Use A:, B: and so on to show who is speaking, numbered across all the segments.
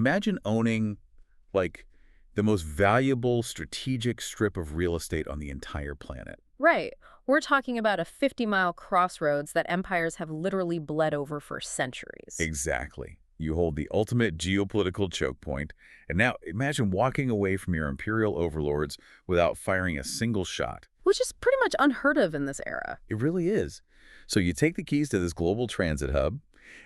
A: Imagine owning, like, the most valuable strategic strip of real estate on the entire planet.
B: Right. We're talking about a 50-mile crossroads that empires have literally bled over for centuries.
A: Exactly. You hold the ultimate geopolitical choke point, and now imagine walking away from your imperial overlords without firing a single shot.
B: Which is pretty much unheard of in this era.
A: It really is. So you take the keys to this global transit hub,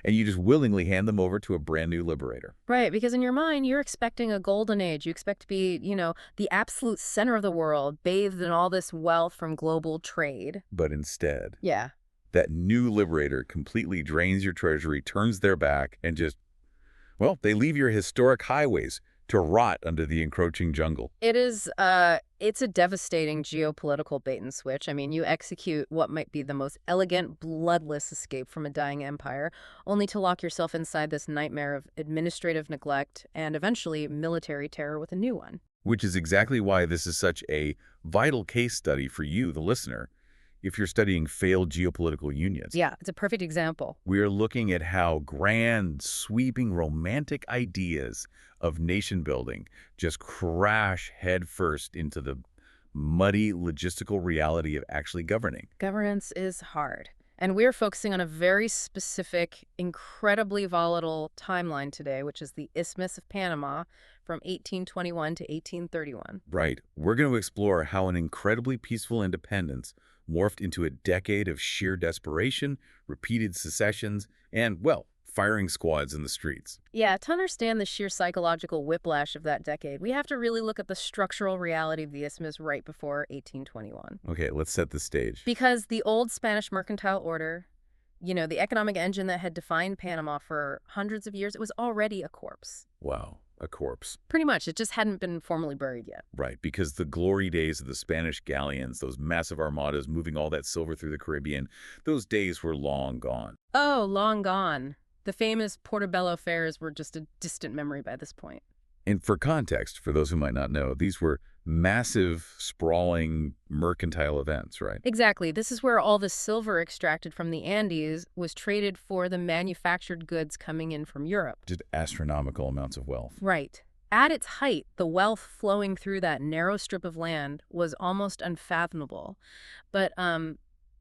A: and you just willingly hand them over to a brand new liberator.
B: Right, because in your mind, you're expecting a golden age. You expect to be, the absolute center of the world, bathed in all this wealth from global trade.
A: But instead,
B: Yeah.
A: that new liberator completely drains your treasury, turns their back, and just, well, they leave your historic highways to rot under the encroaching jungle.
B: It's a devastating geopolitical bait and switch. I mean, you execute what might be the most elegant, bloodless escape from a dying empire, only to lock yourself inside this nightmare of administrative neglect and eventually military terror with a new one.
A: Which is exactly why this is such a vital case study for you, the listener, if you're studying failed geopolitical unions.
B: Yeah, it's a perfect example.
A: We're looking at how grand, sweeping, romantic ideas of nation building just crash headfirst into the muddy logistical reality of actually governing.
B: Governance is hard. And we're focusing on a very specific, incredibly volatile timeline today, which is the Isthmus of Panama from 1821 to 1831.
A: Right. We're going to explore how an incredibly peaceful independence morphed into a decade of sheer desperation, repeated secessions, and, well, firing squads in the streets.
B: Yeah, to understand the sheer psychological whiplash of that decade, we have to really look at the structural reality of the Isthmus right before 1821.
A: Okay, let's set the stage.
B: Because the old Spanish mercantile order, the economic engine that had defined Panama for hundreds of years, it was already a corpse.
A: Wow, a corpse.
B: Pretty much. It just hadn't been formally buried yet.
A: Right, because the glory days of the Spanish galleons, those massive armadas moving all that silver through the Caribbean, those days were long gone.
B: Oh, long gone. The famous Portobello fairs were just a distant memory by this point.
A: And for context, for those who might not know, these were massive, sprawling mercantile events, right?
B: Exactly. This is where all the silver extracted from the Andes was traded for the manufactured goods coming in from Europe.
A: Just astronomical amounts of wealth.
B: Right. At its height, the wealth flowing through that narrow strip of land was almost unfathomable. But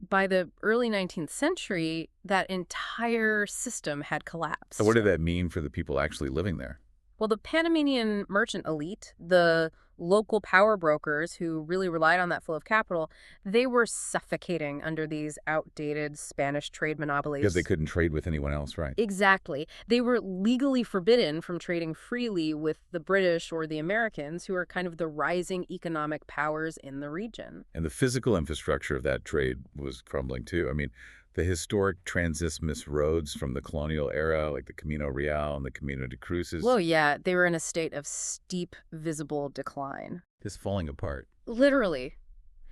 B: by the early 19th century, that entire system had collapsed.
A: So what did that mean for the people actually living there?
B: Well, the Panamanian merchant elite, the local power brokers who really relied on that flow of capital, they were suffocating under these outdated Spanish trade monopolies.
A: Because they couldn't trade with anyone else, right?
B: Exactly. They were legally forbidden from trading freely with the British or the Americans, who are kind of the rising economic powers in the region.
A: And the physical infrastructure of that trade was crumbling too. I mean, the historic transisthmus roads from the colonial era, like the Camino Real and the Camino de Cruces,
B: Well, yeah, they were in a state of steep, visible decline.
A: just falling apart.
B: Literally.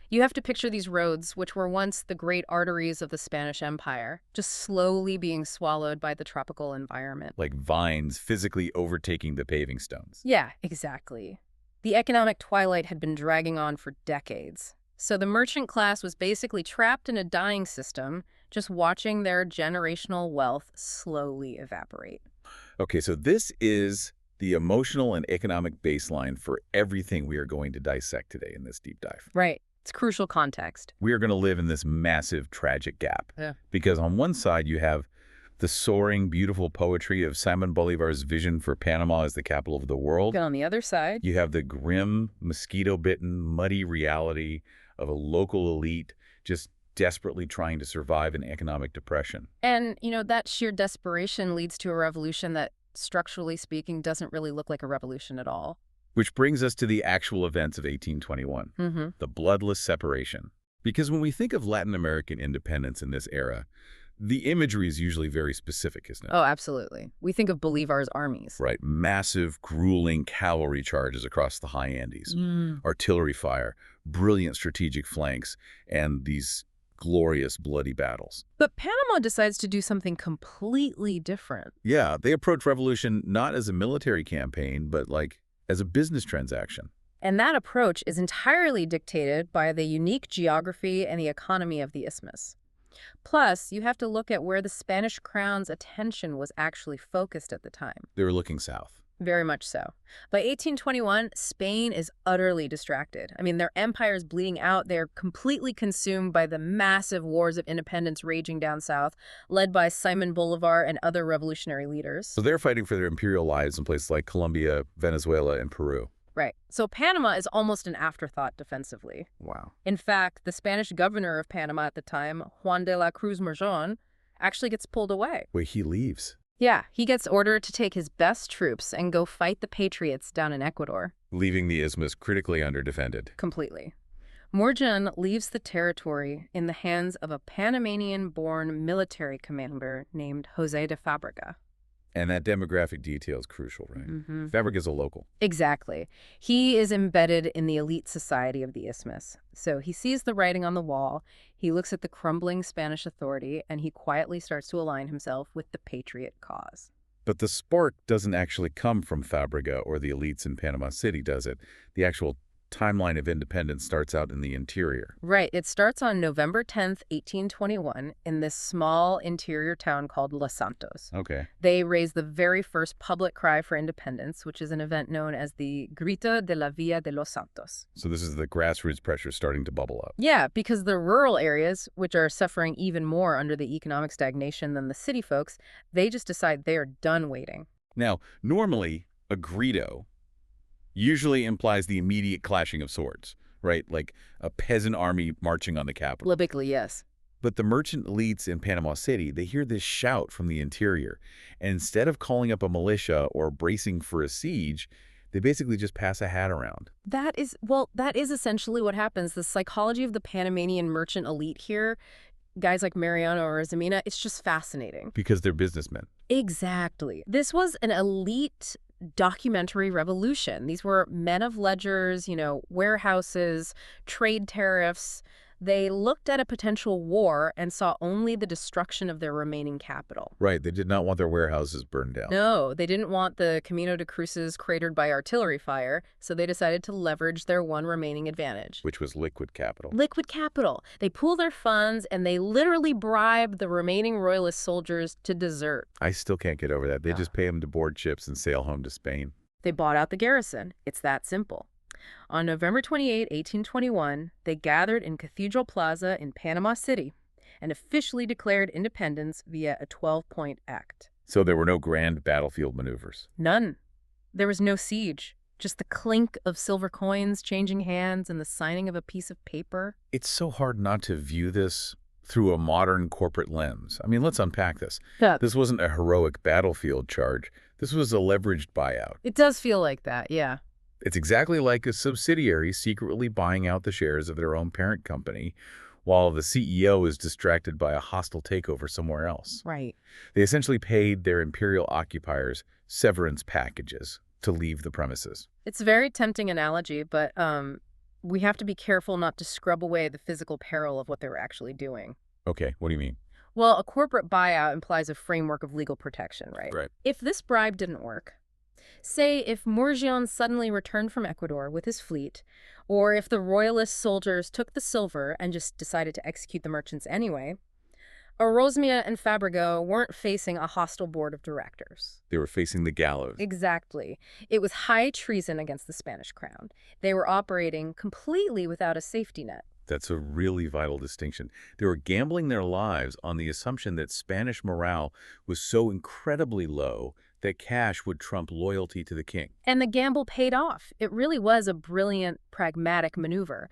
B: You have to picture these roads, which were once the great arteries of the Spanish Empire, just slowly being swallowed by the tropical environment.
A: Like vines physically overtaking the paving stones.
B: Yeah, exactly. The economic twilight had been dragging on for decades. So the merchant class was basically trapped in a dying system, just watching their generational wealth slowly evaporate.
A: Okay, so this is the emotional and economic baseline for everything we are going to dissect today in this deep dive.
B: Right. It's crucial context.
A: We are going to live in this massive, tragic gap.
B: Yeah.
A: Because on one side, you have the soaring, beautiful poetry of Simon Bolivar's vision for Panama as the capital of the world.
B: And on the other side,
A: You have the grim, mosquito-bitten, muddy reality of a local elite just desperately trying to survive an economic depression.
B: and, that sheer desperation leads to a revolution that, structurally speaking, doesn't really look like a revolution at all.
A: Which brings us to the actual events of 1821,
B: Mm-hmm.
A: the bloodless separation. Because when we think of Latin American independence in this era, the imagery is usually very specific, isn't it?
B: Oh, absolutely. We think of Bolivar's armies.
A: Right, massive, grueling cavalry charges across the high Andes, artillery fire, brilliant strategic flanks, and these glorious bloody battles.
B: But Panama decides to do something completely different.
A: Yeah, they approach revolution not as a military campaign, but like as a business transaction.
B: And that approach is entirely dictated by the unique geography and the economy of the isthmus. Plus, you have to look at where the Spanish crown's attention was actually focused at the time.
A: They were looking south.
B: Very much so. By 1821, Spain is utterly distracted. I mean, their empire is bleeding out. They're completely consumed by the massive wars of independence raging down south, led by Simon Bolivar and other revolutionary leaders.
A: So they're fighting for their imperial lives in places like Colombia, Venezuela, and Peru.
B: Right. So Panama is almost an afterthought defensively.
A: Wow.
B: In fact, the Spanish governor of Panama at the time, Juan de la Cruz Morjon, actually gets pulled away.
A: Wait, he leaves?
B: Yeah, he gets ordered to take his best troops and go fight the Patriots down in Ecuador.
A: Leaving the isthmus critically underdefended.
B: Completely. Morjon leaves the territory in the hands of a Panamanian-born military commander named José de Fábrega.
A: And that demographic detail is crucial, right? Fabric's a local.
B: Exactly. He is embedded in the elite society of the isthmus. So he sees the writing on the wall, he looks at the crumbling Spanish authority, and he quietly starts to align himself with the patriot cause.
A: But the spark doesn't actually come from Fabrica or the elites in Panama City, does it? The actual timeline of independence starts out in the interior.
B: Right. It starts on November 10th, 1821, in this small interior town called Los Santos.
A: Okay.
B: They raise the very first public cry for independence, which is an event known as the Grito de la Villa de los Santos.
A: So this is the grassroots pressure starting to bubble up.
B: Yeah, because the rural areas, which are suffering even more under the economic stagnation than the city folks, they just decide they are done waiting.
A: Now, normally, a grito usually implies the immediate clashing of swords, right? Like a peasant army marching on the capital.
B: Biblically, yes.
A: But the merchant elites in Panama City, they hear this shout from the interior. And instead of calling up a militia or bracing for a siege, they basically just pass a hat around.
B: That is essentially what happens. The psychology of the Panamanian merchant elite here, guys like Mariano or Zamina, it's just fascinating.
A: Because they're businessmen.
B: Exactly. This was an elite documentary revolution. These were men of ledgers, warehouses, trade tariffs. They looked at a potential war and saw only the destruction of their remaining capital.
A: Right. They did not want their warehouses burned down.
B: No, they didn't want the Camino de Cruces cratered by artillery fire, so they decided to leverage their one remaining advantage.
A: Which was liquid capital.
B: Liquid capital. They pool their funds and they literally bribe the remaining royalist soldiers to desert.
A: I still can't get over that. They just pay them to board ships and sail home to Spain.
B: They bought out the garrison. It's that simple. On November 28, 1821, they gathered in Cathedral Plaza in Panama City and officially declared independence via a 12-point act.
A: So there were no grand battlefield maneuvers?
B: None. There was no siege, just the clink of silver coins changing hands and the signing of a piece of paper.
A: It's so hard not to view this through a modern corporate lens. I mean, let's unpack this.
B: Yeah.
A: This wasn't a heroic battlefield charge. This was a leveraged buyout.
B: It does feel like that, yeah.
A: It's exactly like a subsidiary secretly buying out the shares of their own parent company while the CEO is distracted by a hostile takeover somewhere else.
B: Right.
A: They essentially paid their imperial occupiers severance packages to leave the premises.
B: It's a very tempting analogy, but we have to be careful not to scrub away the physical peril of what they were actually doing.
A: Okay, what do you mean?
B: Well, a corporate buyout implies a framework of legal protection, right?
A: Right.
B: If this bribe didn't work, say if Morjon suddenly returned from Ecuador with his fleet, or if the royalist soldiers took the silver and just decided to execute the merchants anyway, Orozmia and Fabrega weren't facing a hostile board of directors.
A: They were facing the gallows.
B: Exactly. It was high treason against the Spanish crown. They were operating completely without a safety net.
A: That's a really vital distinction. They were gambling their lives on the assumption that Spanish morale was so incredibly low that cash would trump loyalty to the king.
B: And the gamble paid off. It really was a brilliant, pragmatic maneuver.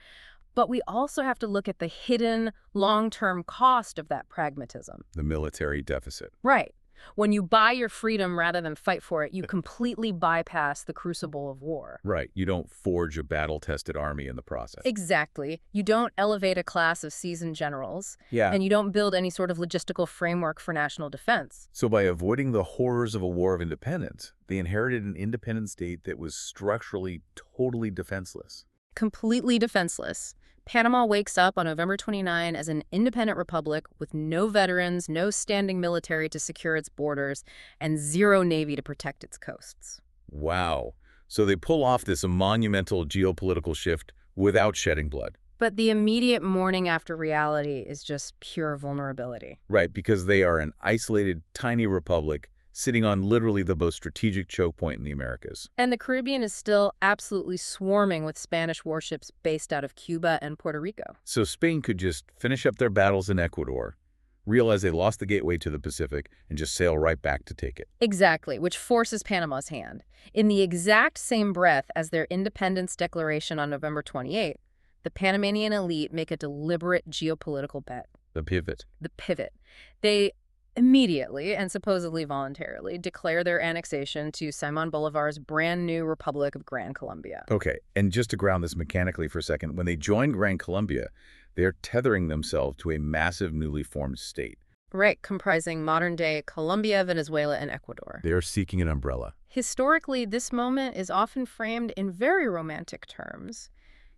B: But we also have to look at the hidden, long-term cost of that pragmatism.
A: The military deficit.
B: Right. When you buy your freedom rather than fight for it, you completely bypass the crucible of war.
A: Right. You don't forge a battle-tested army in the process.
B: Exactly. You don't elevate a class of seasoned generals.
A: Yeah.
B: And you don't build any sort of logistical framework for national defense.
A: So by avoiding the horrors of a war of independence, they inherited an independent state that was structurally totally defenseless.
B: Completely defenseless. Panama wakes up on November 29 as an independent republic with no veterans, no standing military to secure its borders, and zero navy to protect its coasts.
A: Wow. So they pull off this monumental geopolitical shift without shedding blood.
B: But the immediate morning after reality is just pure vulnerability.
A: Right, because they are an isolated, tiny republic sitting on literally the most strategic choke point in the Americas.
B: And the Caribbean is still absolutely swarming with Spanish warships based out of Cuba and Puerto Rico.
A: So Spain could just finish up their battles in Ecuador, realize they lost the gateway to the Pacific, and just sail right back to take it.
B: Exactly, which forces Panama's hand. In the exact same breath as their independence declaration on November 28th, the Panamanian elite make a deliberate geopolitical bet.
A: The pivot.
B: The pivot. They immediately, and supposedly voluntarily, declare their annexation to Simon Bolivar's brand new Republic of Gran Colombia.
A: Okay, and just to ground this mechanically for a second, when they join Gran Colombia, they're tethering themselves to a massive newly formed state.
B: Right, comprising modern-day Colombia, Venezuela, and Ecuador.
A: They are seeking an umbrella.
B: Historically, this moment is often framed in very romantic terms.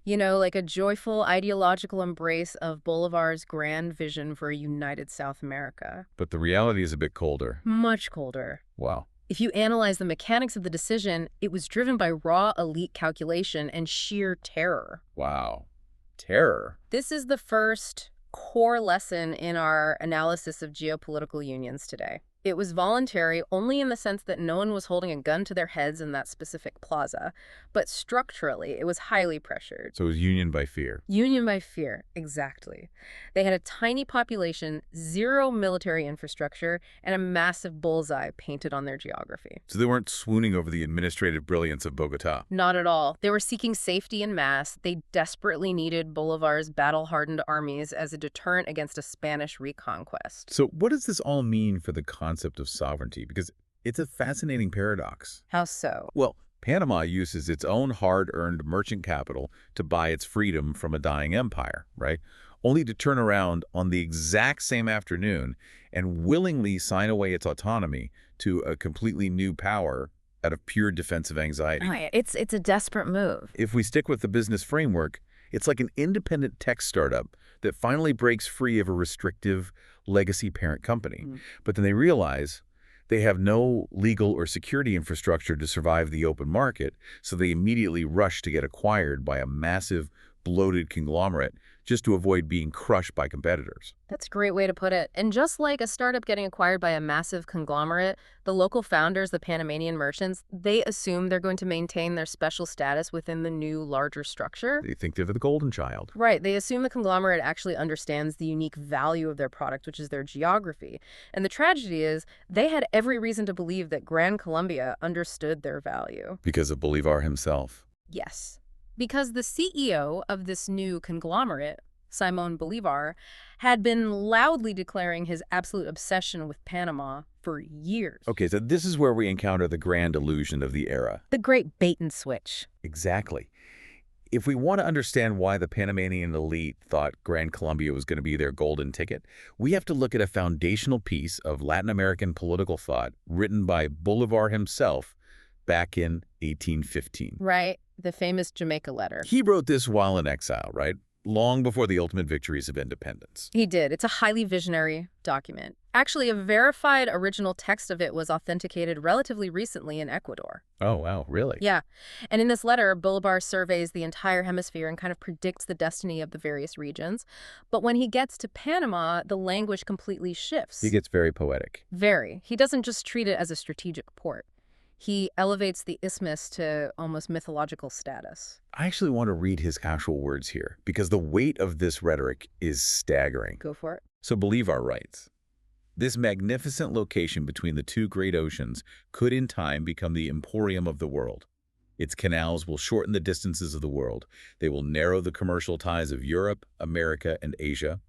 B: You know, like a joyful ideological embrace of Bolivar's grand vision for a united South America.
A: But the reality is a bit colder.
B: Much colder.
A: Wow.
B: If you analyze the mechanics of the decision, it was driven by raw elite calculation and sheer terror.
A: Wow. Terror.
B: This is the first core lesson in our analysis of geopolitical unions today. It was voluntary only in the sense that no one was holding a gun to their heads in that specific plaza, but structurally it was highly pressured.
A: So it was union by fear.
B: Union by fear, exactly. They had a tiny population, zero military infrastructure, and a massive bullseye painted on their geography.
A: So they weren't swooning over the administrative brilliance of Bogotá.
B: Not at all. They were seeking safety en masse. They desperately needed Bolivar's battle-hardened armies as a deterrent against a Spanish reconquest.
A: So what does this all mean for the concept of sovereignty? Because it's a fascinating paradox.
B: How so?
A: Well, Panama uses its own hard-earned merchant capital to buy its freedom from a dying empire, right? Only to turn around on the exact same afternoon and willingly sign away its autonomy to a completely new power out of pure defensive anxiety.
B: Oh, yeah. It's a desperate move.
A: If we stick with the business framework, it's like an independent tech startup that finally breaks free of a restrictive legacy parent company. But then they realize they have no legal or security infrastructure to survive the open market, so they immediately rush to get acquired by a massive, bloated conglomerate just to avoid being crushed by competitors.
B: That's a great way to put it. And just like a startup getting acquired by a massive conglomerate, the local founders, the Panamanian merchants, they assume they're going to maintain their special status within the new, larger structure.
A: They think they're the golden child.
B: Right. They assume the conglomerate actually understands the unique value of their product, which is their geography. And the tragedy is they had every reason to believe that Gran Colombia understood their value.
A: Because of Bolivar himself.
B: Yes. Because the CEO of this new conglomerate, Simon Bolivar, had been loudly declaring his absolute obsession with Panama for years.
A: Okay, so this is where we encounter the grand illusion of the era.
B: The great bait and switch.
A: Exactly. If we want to understand why the Panamanian elite thought Gran Colombia was going to be their golden ticket, we have to look at a foundational piece of Latin American political thought written by Bolivar himself back in 1815.
B: Right. The famous Jamaica Letter.
A: He wrote this while in exile, right? Long before the ultimate victories of independence.
B: He did. It's a highly visionary document. Actually, a verified original text of it was authenticated relatively recently in Ecuador.
A: Oh, wow, really?
B: Yeah. And in this letter, Bolivar surveys the entire hemisphere and kind of predicts the destiny of the various regions. But when he gets to Panama, the language completely shifts.
A: He gets very poetic.
B: Very. He doesn't just treat it as a strategic port. He elevates the isthmus to almost mythological status.
A: I actually want to read his actual words here, because the weight of this rhetoric is staggering.
B: Go for it.
A: So Bolivar writes, "This magnificent location between the two great oceans could in time become the emporium of the world. Its canals will shorten the distances of the world. They will narrow the commercial ties of Europe, America, and Asia.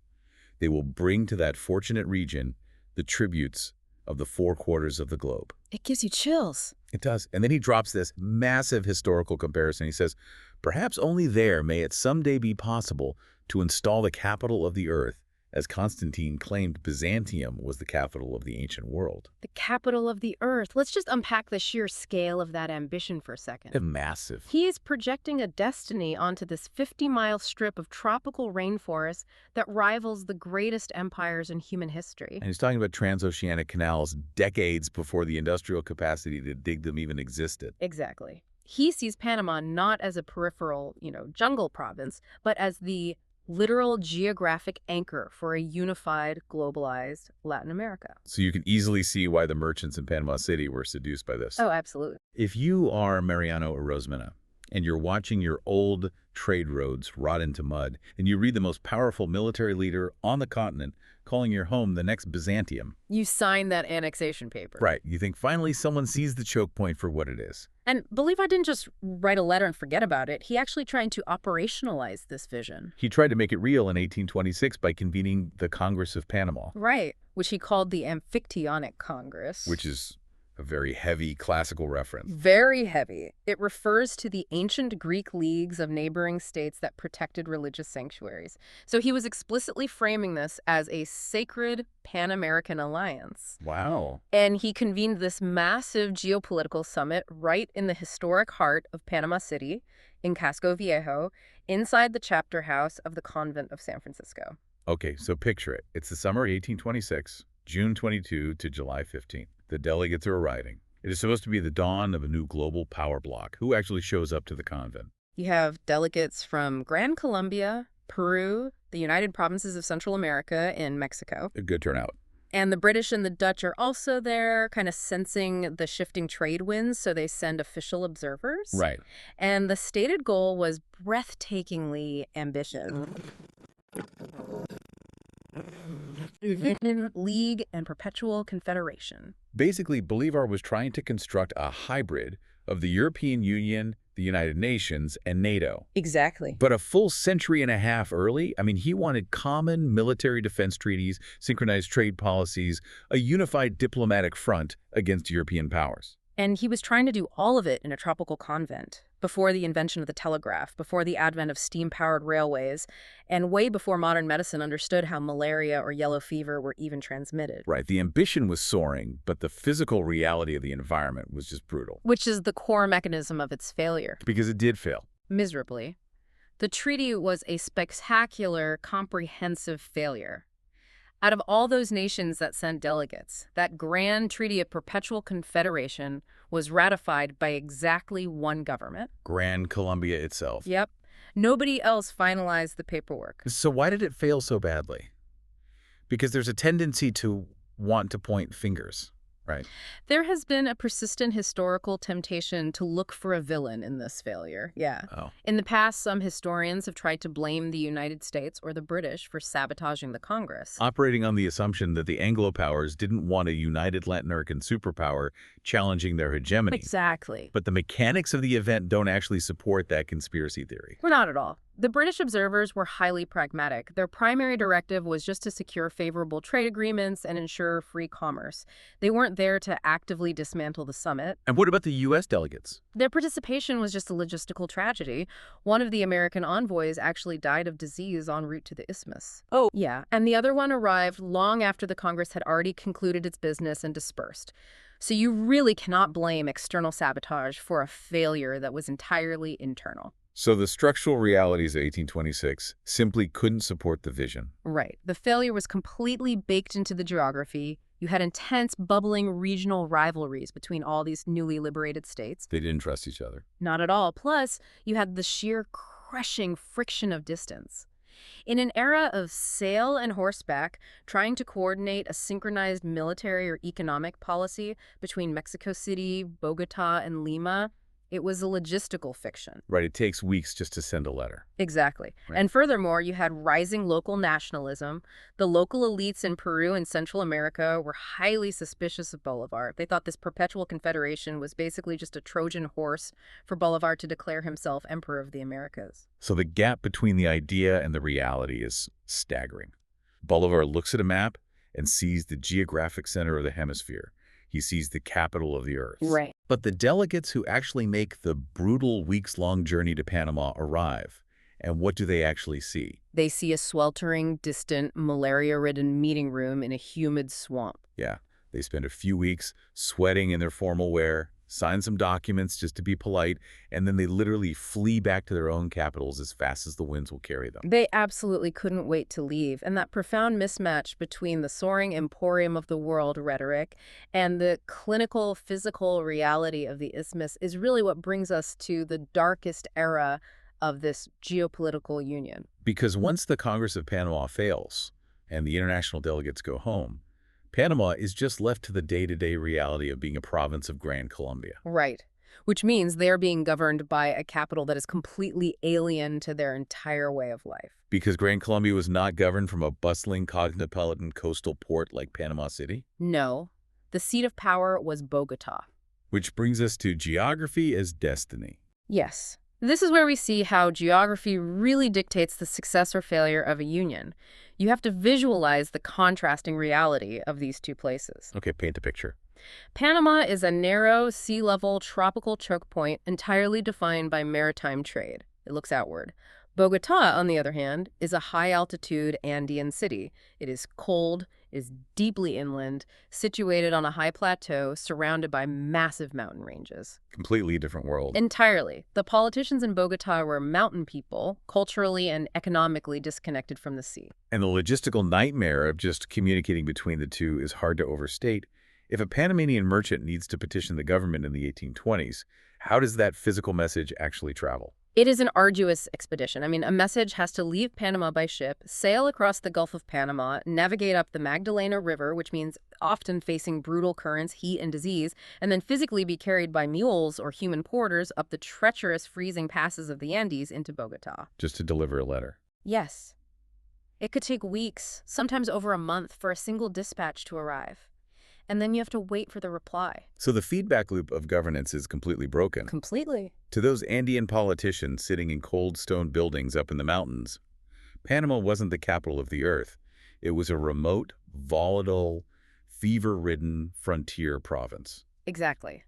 A: They will bring to that fortunate region the tributes of the four quarters of the globe."
B: It gives you chills.
A: It does. And then he drops this massive historical comparison. He says, "Perhaps only there may it someday be possible to install the capital of the earth, as Constantine claimed Byzantium was the capital of the ancient world."
B: The capital of the earth. Let's just unpack the sheer scale of that ambition for a second.
A: Massive.
B: He is projecting a destiny onto this 50-mile strip of tropical rainforest that rivals the greatest empires in human history.
A: And he's talking about transoceanic canals decades before the industrial capacity to dig them even existed.
B: Exactly. He sees Panama not as a peripheral, jungle province, but as the literal geographic anchor for a unified, globalized Latin America.
A: So you can easily see why the merchants in Panama City were seduced by this.
B: Oh, absolutely.
A: If you are Mariano Orozmena and you're watching your old trade roads rot into mud, and you read the most powerful military leader on the continent calling your home the next Byzantium.
B: You signed that annexation paper.
A: Right. You think finally someone sees the choke point for what it is.
B: And Bolivar didn't just write a letter and forget about it. He actually tried to operationalize this vision.
A: He tried to make it real in 1826 by convening the Congress of Panama.
B: Right, which he called the Amphictyonic Congress.
A: Which is a very heavy classical reference.
B: Very heavy. It refers to the ancient Greek leagues of neighboring states that protected religious sanctuaries. So he was explicitly framing this as a sacred Pan-American alliance.
A: Wow.
B: And he convened this massive geopolitical summit right in the historic heart of Panama City, in Casco Viejo, inside the chapter house of the Convent of San Francisco.
A: Okay, so picture it. It's the summer of 1826, June 22 to July 15. The delegates are arriving. It is supposed to be the dawn of a new global power bloc. Who actually shows up to the convent?
B: You have delegates from Gran Colombia, Peru, the United Provinces of Central America, and Mexico.
A: A good turnout.
B: And the British and the Dutch are also there, kind of sensing the shifting trade winds, so they send official observers.
A: Right.
B: And the stated goal was breathtakingly ambitious. League and Perpetual Confederation.
A: Basically, Bolivar was trying to construct a hybrid of the European Union, the United Nations, and NATO.
B: Exactly.
A: But a full century and a half early, he wanted common military defense treaties, synchronized trade policies, a unified diplomatic front against European powers.
B: And he was trying to do all of it in a tropical convent, before the invention of the telegraph, before the advent of steam-powered railways, and way before modern medicine understood how malaria or yellow fever were even transmitted.
A: Right. The ambition was soaring, but the physical reality of the environment was just brutal.
B: Which is the core mechanism of its failure.
A: Because it did fail.
B: Miserably. The treaty was a spectacular, comprehensive failure. Out of all those nations that sent delegates, that grand Treaty of Perpetual Confederation was ratified by exactly one government.
A: Gran Colombia itself.
B: Yep. Nobody else finalized the paperwork.
A: So why did it fail so badly? Because there's a tendency to want to point fingers, right?
B: There has been a persistent historical temptation to look for a villain in this failure. Yeah.
A: Oh.
B: In the past, some historians have tried to blame the United States or the British for sabotaging the Congress.
A: Operating on the assumption that the Anglo powers didn't want a united Latin American superpower challenging their hegemony.
B: Exactly.
A: But the mechanics of the event don't actually support that conspiracy theory.
B: Well, not at all. The British observers were highly pragmatic. Their primary directive was just to secure favorable trade agreements and ensure free commerce. They weren't there to actively dismantle the summit.
A: And what about the U.S. delegates?
B: Their participation was just a logistical tragedy. One of the American envoys actually died of disease en route to the isthmus. Oh. Yeah, and the other one arrived long after the Congress had already concluded its business and dispersed. So you really cannot blame external sabotage for a failure that was entirely internal.
A: So the structural realities of 1826 simply couldn't support the vision.
B: Right. The failure was completely baked into the geography. You had intense, bubbling regional rivalries between all these newly liberated states.
A: They didn't trust each other.
B: Not at all. Plus, you had the sheer crushing friction of distance. In an era of sail and horseback, trying to coordinate a synchronized military or economic policy between Mexico City, Bogotá, and Lima, it was a logistical fiction.
A: Right, it takes weeks just to send a letter.
B: Exactly.
A: Right.
B: And furthermore, you had rising local nationalism. The local elites in Peru and Central America were highly suspicious of Bolivar. They thought this perpetual confederation was basically just a Trojan horse for Bolivar to declare himself emperor of the Americas.
A: So the gap between the idea and the reality is staggering. Bolivar looks at a map and sees the geographic center of the hemisphere. He sees the capital of the earth.
B: Right.
A: But the delegates who actually make the brutal weeks-long journey to Panama arrive. And what do they actually see?
B: They see a sweltering, distant, malaria-ridden meeting room in a humid swamp.
A: Yeah, they spend a few weeks sweating in their formal wear, sign some documents just to be polite, and then they literally flee back to their own capitals as fast as the winds will carry them.
B: They absolutely couldn't wait to leave, and that profound mismatch between the soaring emporium of the world rhetoric and the clinical, physical reality of the isthmus is really what brings us to the darkest era of this geopolitical union.
A: Because once the Congress of Panama fails and the international delegates go home, Panama is just left to the day-to-day reality of being a province of Gran Colombia.
B: Right. Which means they are being governed by a capital that is completely alien to their entire way of life.
A: Because Gran Colombia was not governed from a bustling cosmopolitan coastal port like Panama City?
B: No. The seat of power was Bogotá.
A: Which brings us to geography as destiny.
B: Yes. This is where we see how geography really dictates the success or failure of a union. You have to visualize the contrasting reality of these two places.
A: Okay, paint the picture.
B: Panama is a narrow, sea-level tropical choke point entirely defined by maritime trade. It looks outward. Bogotá, on the other hand, is a high-altitude Andean city. It is cold, is deeply inland, situated on a high plateau surrounded by massive mountain ranges.
A: Completely different world.
B: Entirely. The politicians in Bogotá were mountain people, culturally and economically disconnected from the sea.
A: And the logistical nightmare of just communicating between the two is hard to overstate. If a Panamanian merchant needs to petition the government in the 1820s, how does that physical message actually travel?
B: It is an arduous expedition. I mean, a message has to leave Panama by ship, sail across the Gulf of Panama, navigate up the Magdalena River, which means often facing brutal currents, heat, and disease, and then physically be carried by mules or human porters up the treacherous freezing passes of the Andes into Bogotá.
A: Just to deliver a letter.
B: Yes. It could take weeks, sometimes over a month, for a single dispatch to arrive. And then you have to wait for the reply.
A: So the feedback loop of governance is completely broken.
B: Completely.
A: To those Andean politicians sitting in cold stone buildings up in the mountains, Panama wasn't the capital of the earth. It was a remote, volatile, fever-ridden frontier province.
B: Exactly.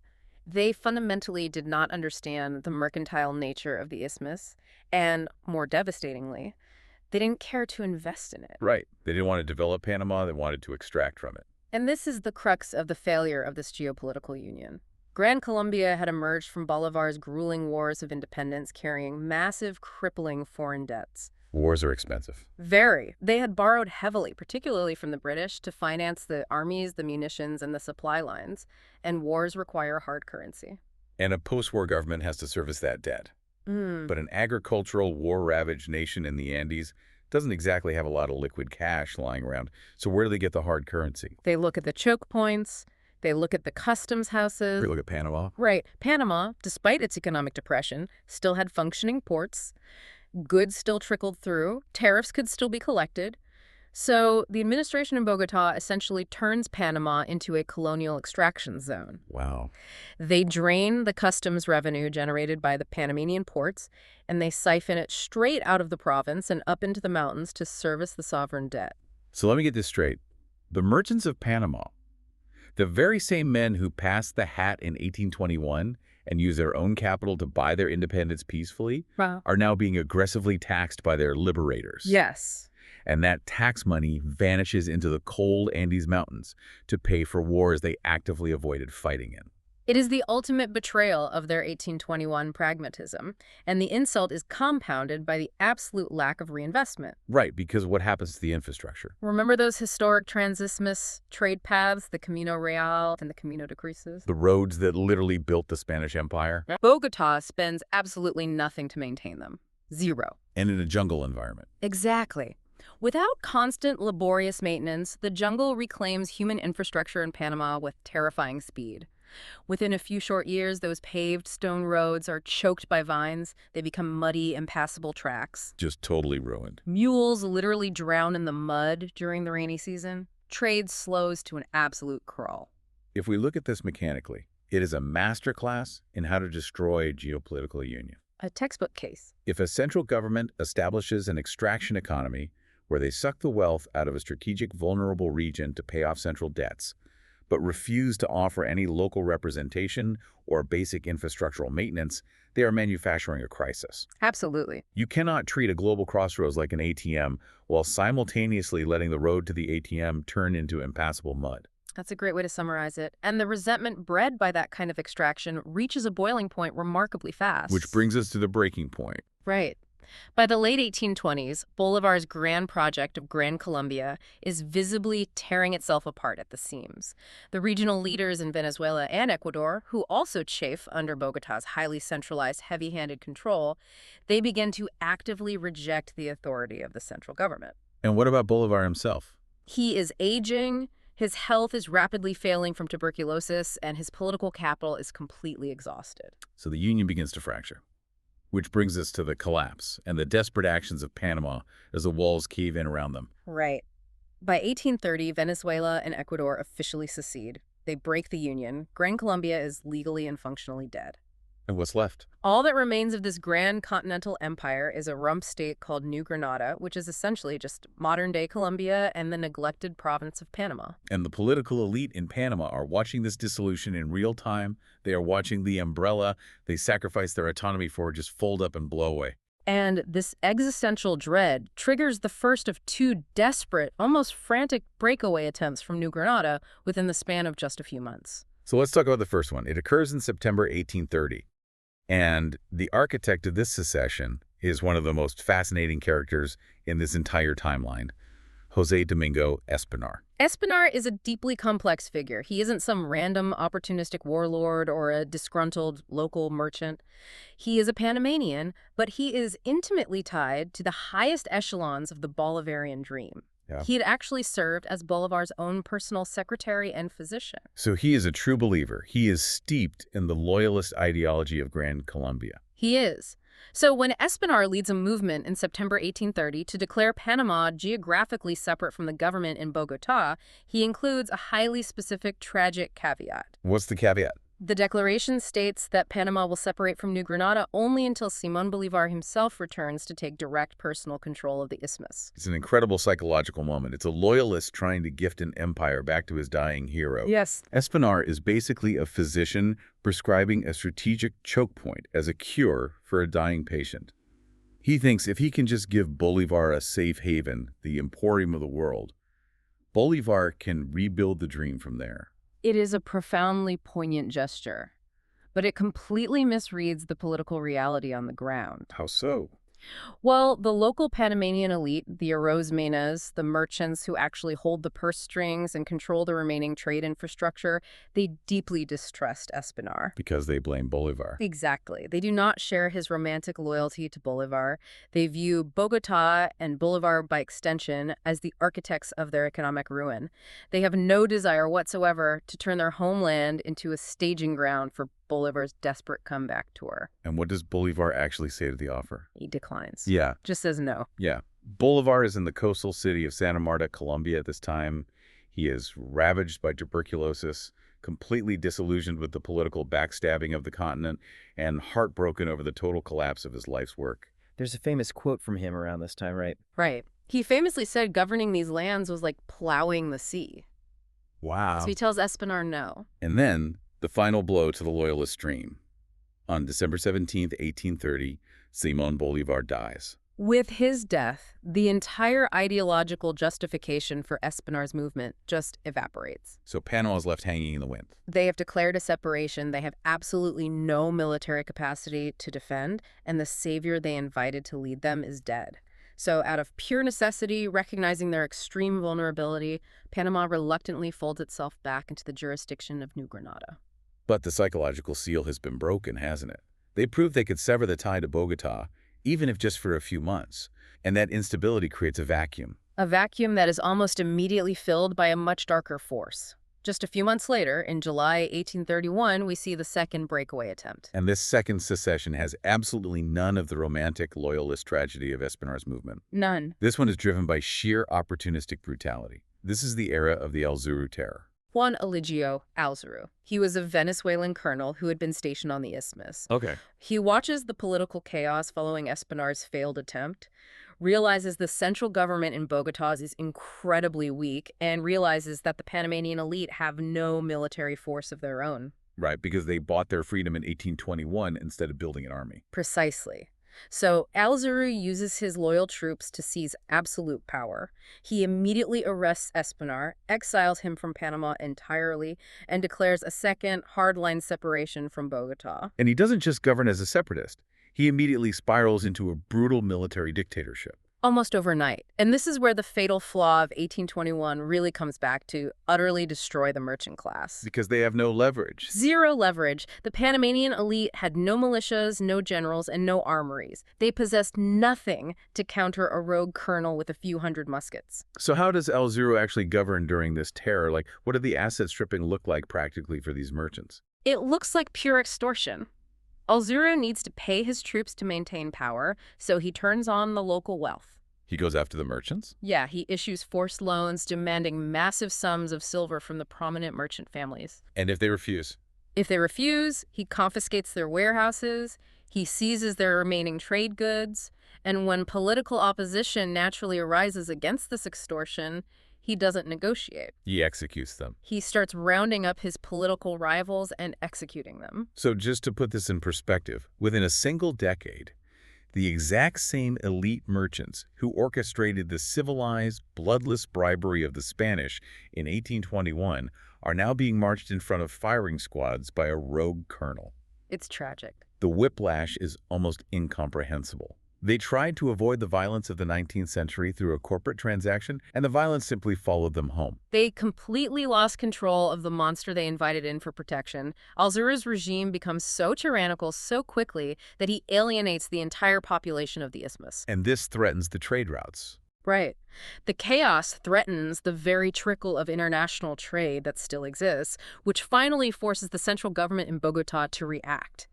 B: They fundamentally did not understand the mercantile nature of the isthmus, and, more devastatingly, they didn't care to invest in it.
A: Right. They didn't want to develop Panama, they wanted to extract from it.
B: And this is the crux of the failure of this geopolitical union. Gran Colombia had emerged from Bolivar's grueling wars of independence carrying massive, crippling foreign debts.
A: Wars are expensive.
B: Very. They had borrowed heavily, particularly from the British, to finance the armies, the munitions, and the supply lines. And wars require hard currency.
A: And a post-war government has to service that debt. But an agricultural, war-ravaged nation in the Andes doesn't exactly have a lot of liquid cash lying around. So where do they get the hard currency?
B: They look at the choke points. They look at the customs houses.
A: They look at Panama.
B: Right. Panama, despite its economic depression, still had functioning ports. Goods still trickled through. Tariffs could still be collected. So the administration in Bogotá essentially turns Panama into a colonial extraction zone.
A: Wow.
B: They drain the customs revenue generated by the Panamanian ports, and they siphon it straight out of the province and up into the mountains to service the sovereign debt.
A: So let me get this straight. The merchants of Panama, the very same men who passed the hat in 1821 and used their own capital to buy their independence peacefully,
B: Wow.
A: are now being aggressively taxed by their liberators.
B: Yes.
A: And that tax money vanishes into the cold Andes Mountains to pay for wars they actively avoided fighting in.
B: It is the ultimate betrayal of their 1821 pragmatism, and the insult is compounded by the absolute lack of reinvestment.
A: Right, because what happens to the infrastructure?
B: Remember those historic transisthmus trade paths, the Camino Real and the Camino de Cruces?
A: The roads that literally built the Spanish Empire?
B: Bogotá spends absolutely nothing to maintain them. Zero.
A: And in a jungle environment.
B: Exactly. Without constant, laborious maintenance, the jungle reclaims human infrastructure in Panama with terrifying speed. Within a few short years, those paved stone roads are choked by vines. They become muddy, impassable tracks.
A: Just totally ruined.
B: Mules literally drown in the mud during the rainy season. Trade slows to an absolute crawl.
A: If we look at this mechanically, it is a masterclass in how to destroy a geopolitical union.
B: A textbook case.
A: If a central government establishes an extraction economy where they suck the wealth out of a strategic vulnerable region to pay off central debts, but refuse to offer any local representation or basic infrastructural maintenance, they are manufacturing a crisis.
B: Absolutely.
A: You cannot treat a global crossroads like an ATM while simultaneously letting the road to the ATM turn into impassable mud.
B: That's a great way to summarize it. And the resentment bred by that kind of extraction reaches a boiling point remarkably fast.
A: Which brings us to the breaking point.
B: Right. By the late 1820s, Bolivar's grand project of Gran Colombia is visibly tearing itself apart at the seams. The regional leaders in Venezuela and Ecuador, who also chafe under Bogotá's highly centralized, heavy-handed control, they begin to actively reject the authority of the central government.
A: And what about Bolivar himself?
B: He is aging, his health is rapidly failing from tuberculosis, and his political capital is completely exhausted.
A: So the Union begins to fracture. Which brings us to the collapse and the desperate actions of Panama as the walls cave in around them.
B: Right. By 1830, Venezuela and Ecuador officially secede. They break the Union. Gran Colombia is legally and functionally dead.
A: And what's left?
B: All that remains of this grand continental empire is a rump state called New Granada, which is essentially just modern-day Colombia and the neglected province of Panama.
A: And the political elite in Panama are watching this dissolution in real time. They are watching the umbrella they sacrifice their autonomy for just fold up and blow away.
B: And this existential dread triggers the first of two desperate, almost frantic breakaway attempts from New Granada within the span of just a few months.
A: So let's talk about the first one. It occurs in September 1830. And the architect of this secession is one of the most fascinating characters in this entire timeline, José Domingo Espinar.
B: Espinar is a deeply complex figure. He isn't some random opportunistic warlord or a disgruntled local merchant. He is a Panamanian, but he is intimately tied to the highest echelons of the Bolivarian dream.
A: Yeah.
B: He had actually served as Bolivar's own personal secretary and physician.
A: So he is a true believer. He is steeped in the loyalist ideology of Gran Colombia.
B: He is. So when Espinar leads a movement in September 1830 to declare Panama geographically separate from the government in Bogotá, he includes a highly specific, tragic caveat.
A: What's the caveat?
B: The declaration states that Panama will separate from New Granada only until Simón Bolívar himself returns to take direct personal control of the isthmus.
A: It's an incredible psychological moment. It's a loyalist trying to gift an empire back to his dying hero.
B: Yes.
A: Espinar is basically a physician prescribing a strategic choke point as a cure for a dying patient. He thinks if he can just give Bolivar a safe haven, the emporium of the world, Bolivar can rebuild the dream from there.
B: It is a profoundly poignant gesture, but it completely misreads the political reality on the ground.
A: How so?
B: Well, the local Panamanian elite, the Arrozmenas, the merchants who actually hold the purse strings and control the remaining trade infrastructure, they deeply distrust Espinar.
A: Because they blame Bolivar.
B: Exactly. They do not share his romantic loyalty to Bolivar. They view Bogotá and Bolivar by extension as the architects of their economic ruin. They have no desire whatsoever to turn their homeland into a staging ground for Bolivar's desperate comeback tour.
A: And what does Bolivar actually say to the offer?
B: He declines.
A: Yeah.
B: Just says no.
A: Yeah. Bolivar is in the coastal city of Santa Marta, Colombia at this time. He is ravaged by tuberculosis, completely disillusioned with the political backstabbing of the continent, and heartbroken over the total collapse of his life's work.
C: There's a famous quote from him around this time, right?
B: Right. He famously said governing these lands was like plowing the sea.
A: Wow.
B: So he tells Espinar no.
A: And then the final blow to the loyalist dream. On December 17th, 1830, Simón Bolívar dies.
B: With his death, the entire ideological justification for Espinar's movement just evaporates.
A: So Panama is left hanging in the wind.
B: They have declared a separation. They have absolutely no military capacity to defend, and the savior they invited to lead them is dead. So out of pure necessity, recognizing their extreme vulnerability, Panama reluctantly folds itself back into the jurisdiction of New Granada.
A: But the psychological seal has been broken, hasn't it? They proved they could sever the tie to Bogotá, even if just for a few months, and that instability creates a vacuum.
B: A vacuum that is almost immediately filled by a much darker force. Just a few months later, in July 1831, we see the second breakaway attempt.
A: And this second secession has absolutely none of the romantic, loyalist tragedy of Espinar's movement.
B: None.
A: This one is driven by sheer opportunistic brutality. This is the era of the Alzuru terror.
B: Juan Eligio Alzuru. He was a Venezuelan colonel who had been stationed on the isthmus.
A: Okay.
B: He watches the political chaos following Espinar's failed attempt, realizes the central government in Bogotá is incredibly weak, and realizes that the Panamanian elite have no military force of their own.
A: Right, because they bought their freedom in 1821 instead of building an army.
B: Precisely. So Alzuru uses his loyal troops to seize absolute power. He immediately arrests Espinar, exiles him from Panama entirely, and declares a second hardline separation from Bogotá.
A: And he doesn't just govern as a separatist. he immediately spirals into a brutal military dictatorship.
B: Almost overnight. And this is where the fatal flaw of 1821 really comes back to utterly destroy the merchant class.
A: Because they have no leverage.
B: Zero leverage. The Panamanian elite had no militias, no generals, and no armories. They possessed nothing to counter a rogue colonel with a few hundred muskets.
A: So how does Alzuru actually govern during this terror? Like, what did the asset stripping look like practically for these merchants?
B: It looks like pure extortion. Alzuru needs to pay his troops to maintain power, so he turns on the local wealth.
A: He goes after the merchants?
B: Yeah, he issues forced loans demanding massive sums of silver from the prominent merchant families.
A: And if they refuse?
B: If they refuse, he confiscates their warehouses, he seizes their remaining trade goods, and when political opposition naturally arises against this extortion, he doesn't negotiate.
A: He executes them.
B: He starts rounding up his political rivals and executing them.
A: So just to put this in perspective, within a single decade, the exact same elite merchants who orchestrated the civilized, bloodless bribery of the Spanish in 1821 are now being marched in front of firing squads by a rogue colonel.
B: It's tragic.
A: The whiplash is almost incomprehensible. They tried to avoid the violence of the 19th century through a corporate transaction, and the violence simply followed them home.
B: They completely lost control of the monster they invited in for protection. Alzuru's regime becomes so tyrannical so quickly that he alienates the entire population of the isthmus.
A: And this threatens the trade routes.
B: Right. The chaos threatens the very trickle of international trade that still exists, which finally forces the central government in Bogotá to react.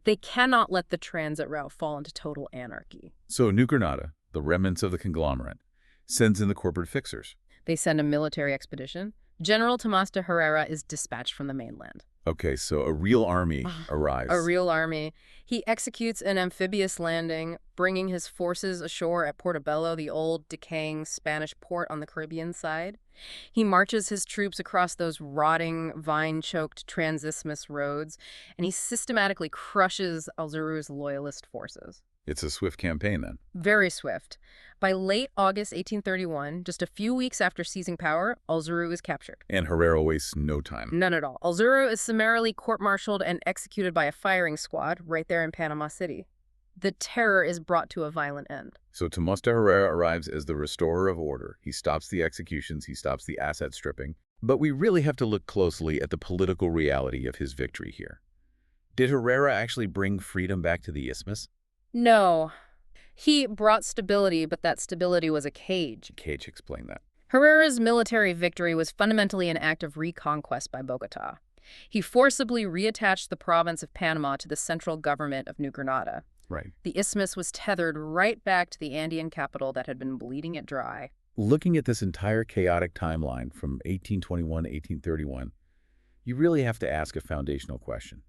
B: They cannot let the transit route fall into total anarchy.
A: So New Granada, the remnants of the conglomerate, sends in the corporate fixers.
B: They send a military expedition. General Tomás de Herrera is dispatched from the mainland.
A: Okay, so a real army arrives.
B: A real army. He executes an amphibious landing, bringing his forces ashore at Portobello, the old, decaying Spanish port on the Caribbean side. He marches his troops across those rotting, vine-choked transisthmus roads, and he systematically crushes Alzuru's loyalist forces.
A: It's a swift campaign, then.
B: Very swift. By late August 1831, just a few weeks after seizing power, Alzuru is captured.
A: And Herrera wastes no time.
B: None at all. Alzuru is summarily court-martialed and executed by a firing squad right there in Panama City. The terror is brought to a violent end.
A: So Tomás de Herrera arrives as the restorer of order. He stops the executions, he stops the asset stripping. But we really have to look closely at the political reality of his victory here. Did Herrera actually bring freedom back to the isthmus?
B: No. He brought stability, but that stability was a cage.
A: Cage, explain that.
B: Herrera's military victory was fundamentally an act of reconquest by Bogotá. He forcibly reattached the province of Panama to the central government of New Granada.
A: Right.
B: The isthmus was tethered right back to the Andean capital that had been bleeding it dry.
A: Looking at this entire chaotic timeline from 1821 to 1831, you really have to ask a foundational question.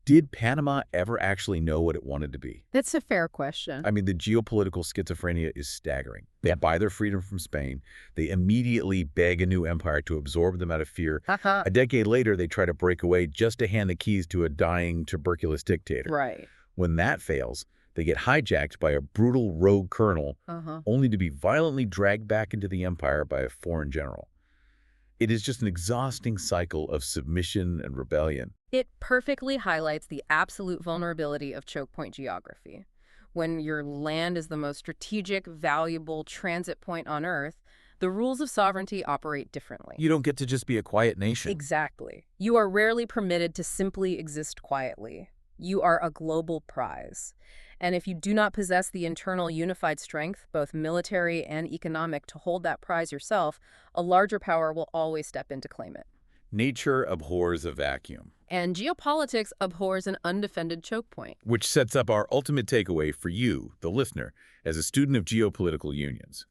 A: Did Panama ever actually know what it wanted to be?
B: That's a fair question.
A: I mean, the geopolitical schizophrenia is staggering. They buy their freedom from Spain. They immediately beg a new empire to absorb them out of fear. A decade later, they try to break away just to hand the keys to a dying, tuberculous dictator.
B: Right.
A: When that fails, they get hijacked by a brutal rogue colonel, only to be violently dragged back into the empire by a foreign general. It is just an exhausting cycle of submission and rebellion.
B: It perfectly highlights the absolute vulnerability of choke point geography. When your land is the most strategic, valuable transit point on Earth, the rules of sovereignty operate differently.
C: You don't get to just be a quiet nation.
B: Exactly. You are rarely permitted to simply exist quietly. You are a global prize. And if you do not possess the internal unified strength, both military and economic, to hold that prize yourself, a larger power will always step in to claim it.
A: Nature abhors a vacuum.
B: And geopolitics abhors an undefended choke point.
A: Which sets up our ultimate takeaway for you, the listener, as a student of geopolitical unions.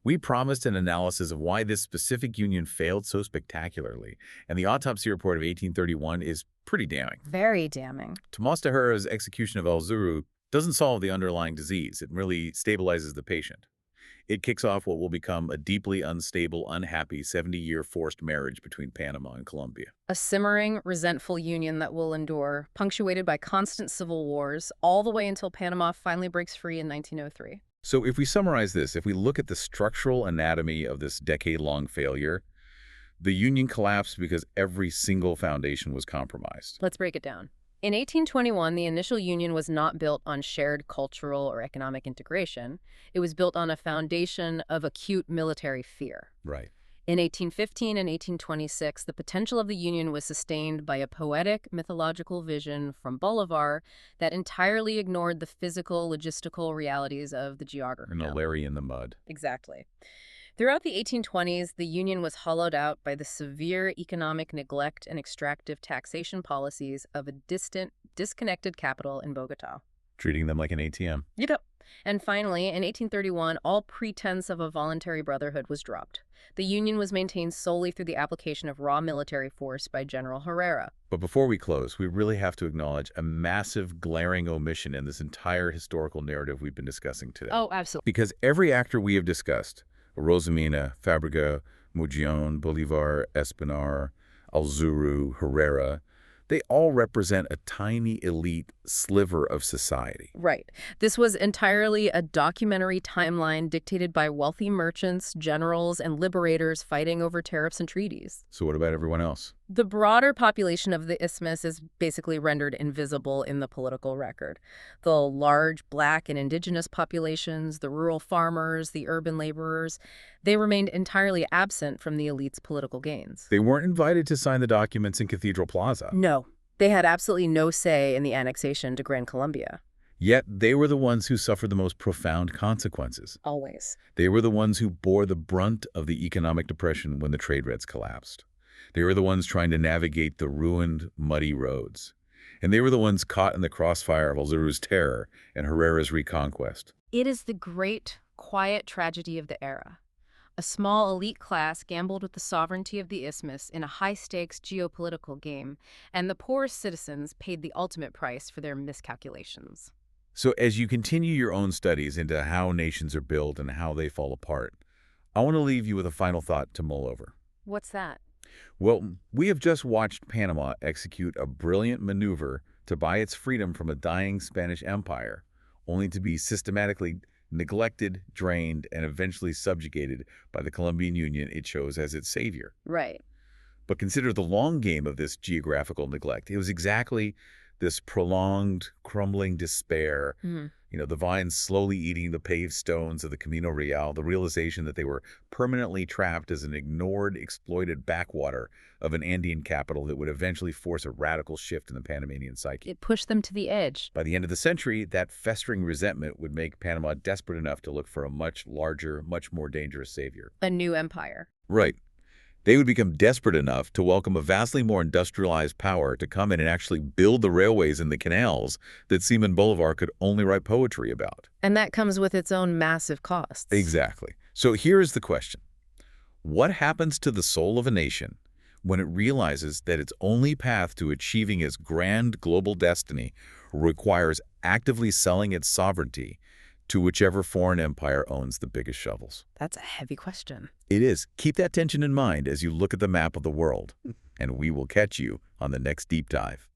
A: We promised an analysis of why this specific union failed so spectacularly, and the autopsy report of 1831 is pretty damning.
B: Very damning.
A: Tomás de Herrera's execution of Alzuru doesn't solve the underlying disease. It merely stabilizes the patient. It kicks off what will become a deeply unstable, unhappy 70-year forced marriage between Panama and Colombia.
B: A simmering, resentful union that will endure, punctuated by constant civil wars, all the way until Panama finally breaks free in 1903.
A: So if we summarize this, if we look at the structural anatomy of this decade-long failure, the union collapsed because every single foundation was compromised.
B: Let's break it down. In 1821, the initial union was not built on shared cultural or economic integration. It was built on a foundation of acute military fear.
A: Right.
B: In 1815 and 1826, the potential of the Union was sustained by a poetic, mythological vision from Bolivar that entirely ignored the physical, logistical realities of the geography.
A: And a Larry in the mud.
B: Exactly. Throughout the 1820s, the Union was hollowed out by the severe economic neglect and extractive taxation policies of a distant, disconnected capital in Bogotá.
A: Treating them like an ATM.
B: Yep. And finally, in 1831, all pretense of a voluntary brotherhood was dropped. The Union was maintained solely through the application of raw military force by General Herrera.
A: But before we close, we really have to acknowledge a massive, glaring omission in this entire historical narrative we've been discussing today.
B: Oh, absolutely.
A: Because every actor we have discussed, Rosamina, Fabrega, Mugion, Bolivar, Espinar, Alzuru, Herrera, they all represent a tiny elite sliver of society.
B: Right. This was entirely a documentary timeline dictated by wealthy merchants, generals, and liberators fighting over tariffs and treaties.
A: So what about everyone else?
B: The broader population of the isthmus is basically rendered invisible in the political record. The large Black and indigenous populations, the rural farmers, the urban laborers, they remained entirely absent from the elite's political gains.
A: They weren't invited to sign the documents in Cathedral Plaza.
B: No, they had absolutely no say in the annexation to Gran Colombia.
A: Yet they were the ones who suffered the most profound consequences.
B: Always.
A: They were the ones who bore the brunt of the economic depression when the trade routes collapsed. They were the ones trying to navigate the ruined, muddy roads. And they were the ones caught in the crossfire of Alzuru's terror and Herrera's reconquest.
B: It is the great, quiet tragedy of the era. A small elite class gambled with the sovereignty of the isthmus in a high-stakes geopolitical game, and the poorest citizens paid the ultimate price for their miscalculations.
A: So as you continue your own studies into how nations are built and how they fall apart, I want to leave you with a final thought to mull over.
B: What's that?
A: Well, we have just watched Panama execute a brilliant maneuver to buy its freedom from a dying Spanish empire, only to be systematically neglected, drained, and eventually subjugated by the Colombian Union it chose as its savior.
B: Right.
A: But consider the long game of this geographical neglect. It was exactly this prolonged, crumbling despair, the vines slowly eating the paved stones of the Camino Real, the realization that they were permanently trapped as an ignored, exploited backwater of an Andean capital that would eventually force a radical shift in the Panamanian psyche.
B: It pushed them to the edge.
A: By the end of the century, that festering resentment would make Panama desperate enough to look for a much larger, much more dangerous savior.
B: A new empire.
A: Right. They would become desperate enough to welcome a vastly more industrialized power to come in and actually build the railways and the canals that Simón Bolívar could only write poetry about.
B: And that comes with its own massive costs.
A: Exactly. So here is the question. What happens to the soul of a nation when it realizes that its only path to achieving its grand global destiny requires actively selling its sovereignty to whichever foreign empire owns the biggest shovels?
B: That's a heavy question.
A: It is. Keep that tension in mind as you look at the map of the world, and we will catch you on the next deep dive.